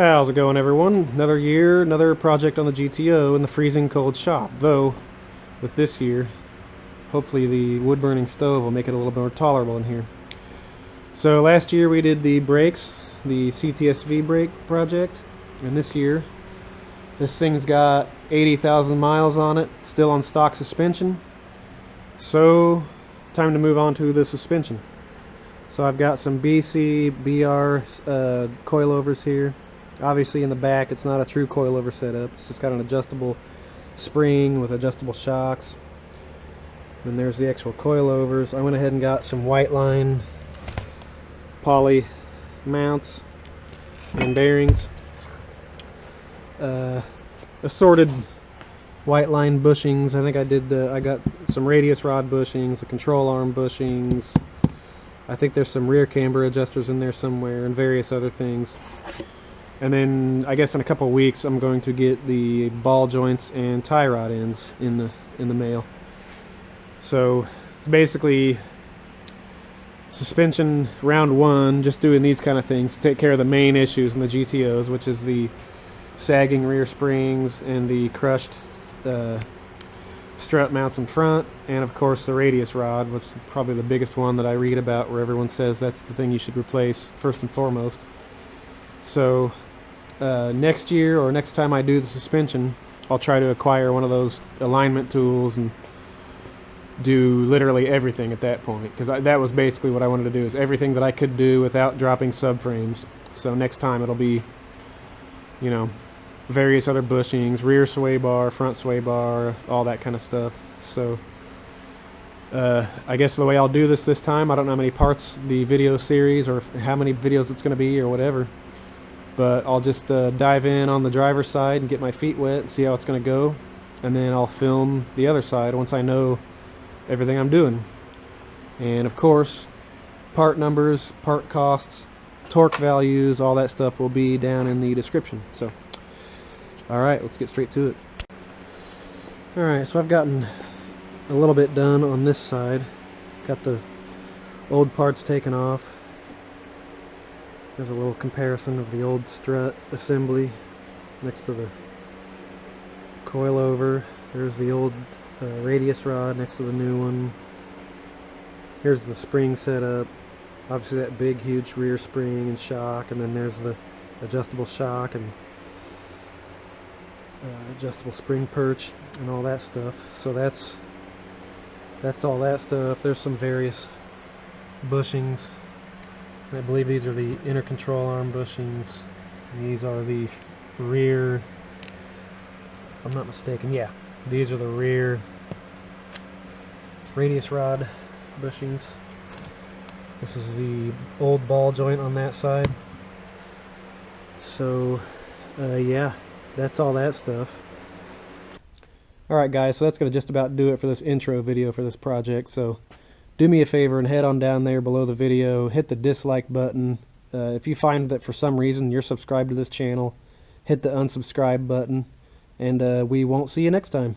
How's it going, everyone? Another year, another project on the GTO in the freezing cold shop. Though, with this year, hopefully the wood-burning stove will make it a little more tolerable in here. So last year we did the brakes, the CTSV brake project, and this year this thing's got 80,000 miles on it, still on stock suspension. So, time to move on to the suspension. So I've got some BC, BR coilovers here. Obviously in the back it's not a true coilover setup, it's just got an adjustable spring with adjustable shocks. And there's the actual coilovers. I went ahead and got some Whiteline poly mounts and bearings. Assorted Whiteline bushings. I think I got some radius rod bushings, the control arm bushings. I think there's some rear camber adjusters in there somewhere and various other things. And then I guess in a couple of weeks I'm going to get the ball joints and tie rod ends in the mail. So it's basically suspension round one, just doing these kind of things to take care of the main issues in the GTOs, which is the sagging rear springs and the crushed strut mounts in front, and of course the radius rod, which is probably the biggest one that I read about, where everyone says that's the thing you should replace first and foremost. So next year, or next time I do the suspension, I'll try to acquire one of those alignment tools and do literally everything at that point, because that was basically what I wanted to do, is everything that I could do without dropping subframes. So next time it'll be, you know, various other bushings, rear sway bar, front sway bar, all that kind of stuff. So I guess the way I'll do this time, I don't know how many parts the video series or how many videos it's going to be or whatever, but I'll just dive in on the driver's side and get my feet wet and see how it's going to go, and then I'll film the other side once I know everything I'm doing. And of course, part numbers, part costs, torque values, all that stuff will be down in the description. So alright, let's get straight to it. Alright, so I've gotten a little bit done on this side. Got the old parts taken off. There's a little comparison of the old strut assembly next to the coilover. There's the old radius rod next to the new one. Here's the spring setup. Obviously that big huge rear spring and shock, and then there's the adjustable shock and adjustable spring perch and all that stuff. So that's all that stuff. There's some various bushings. I believe these are the inner control arm bushings. These are the rear, if I'm not mistaken, yeah, these are the rear radius rod bushings. This is the old ball joint on that side. So yeah, that's all that stuff. Alright guys, so that's going to just about do it for this intro video for this project. So do me a favor and head on down there below the video, hit the dislike button. If you find that for some reason you're subscribed to this channel, hit the unsubscribe button, and we won't see you next time.